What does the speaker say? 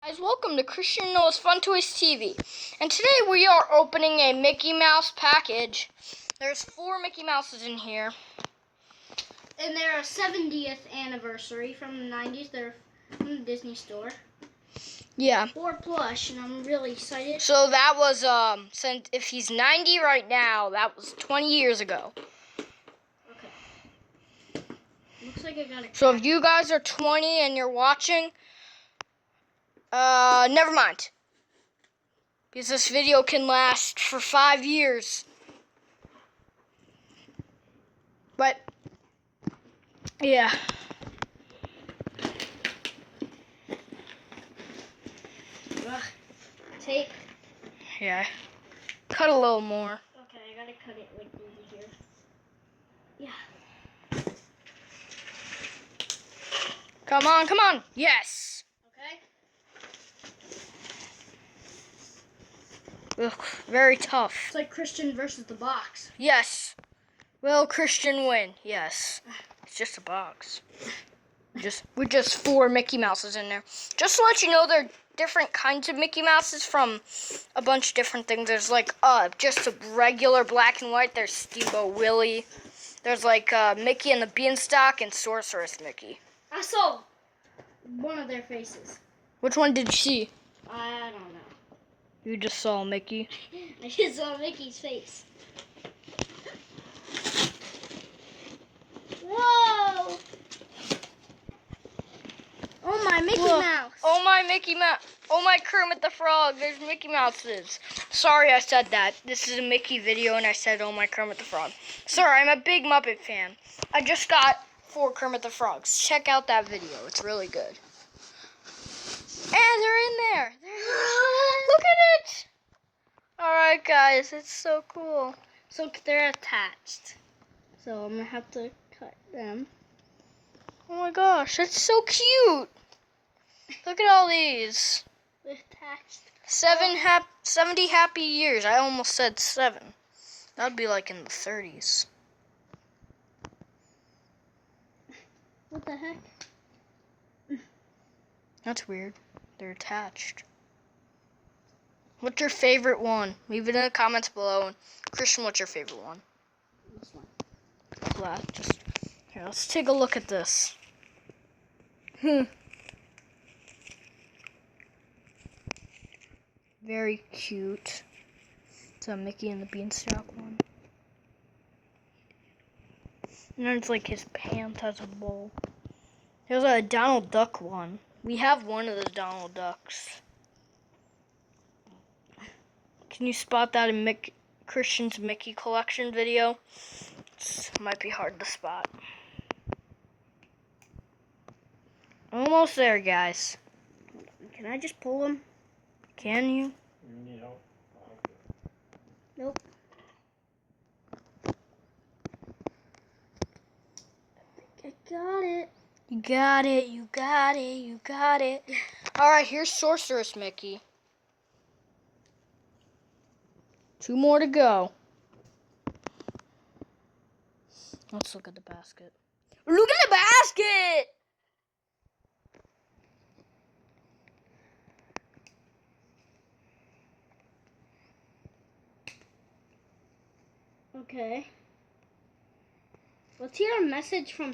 Guys, welcome to Christian Noah's Fun Toys TV, and today we are opening a Mickey Mouse package. There's 4 Mickey Mouses in here. And they're a 70th anniversary from the 90s. They're from the Disney store. Yeah. 4 plush, and I'm really excited. So that was, since if he's 90 right now, that was 20 years ago. Okay. Looks like I got it. So if you guys are 20 and you're watching, never mind. Because this video can last for 5 years. But, yeah. Ugh. Tape. Yeah. Cut a little more. Okay, I gotta cut it like easy here. Yeah. Come on, come on. Yes. Okay. Ugh, very tough. It's like Christian versus the box. Yes. Will Christian win? Yes. It's just a box. With just 4 Mickey Mouses in there. Just to let you know, there are different kinds of Mickey Mouses from a bunch of different things. There's like just a regular black and white. There's Steamboat Willie. There's like Mickey and the Beanstalk and Sorceress Mickey. I saw one of their faces. Which one did you see? I don't know. You just saw Mickey. I just saw Mickey's face. Whoa! Oh my Mickey Mouse! Oh my Mickey Mouse! Oh my Kermit the Frog! There's Mickey Mouses. Sorry I said that. This is a Mickey video and I said oh my Kermit the Frog. Sorry, I'm a big Muppet fan. I just got 4 Kermit the Frogs. Check out that video. It's really good. And they're in there. Look at it! Alright guys, it's so cool. So they're attached. So I'm gonna have to cut them. Oh my gosh, that's so cute. Look at all these. They're attached. 70 happy years. I almost said 7. That'd be like in the 30s. What the heck? That's weird. They're attached. What's your favorite one? Leave it in the comments below. And Christian, what's your favorite one? This one. Here, let's take a look at this. Very cute. It's a Mickey and the Beanstalk one. And then it's like his pants has a bowl. There's a Donald Duck one. We have one of the Donald Ducks. Can you spot that in Christian's Mickey collection video? It might be hard to spot. Almost there, guys. Can I just pull them? Can you? You need help? Nope. I think I got it. You got it, you got it, you got it. Alright, here's Sorceress Mickey. 2 more to go. Let's look at the basket. Look at the basket! Okay. Let's hear a message from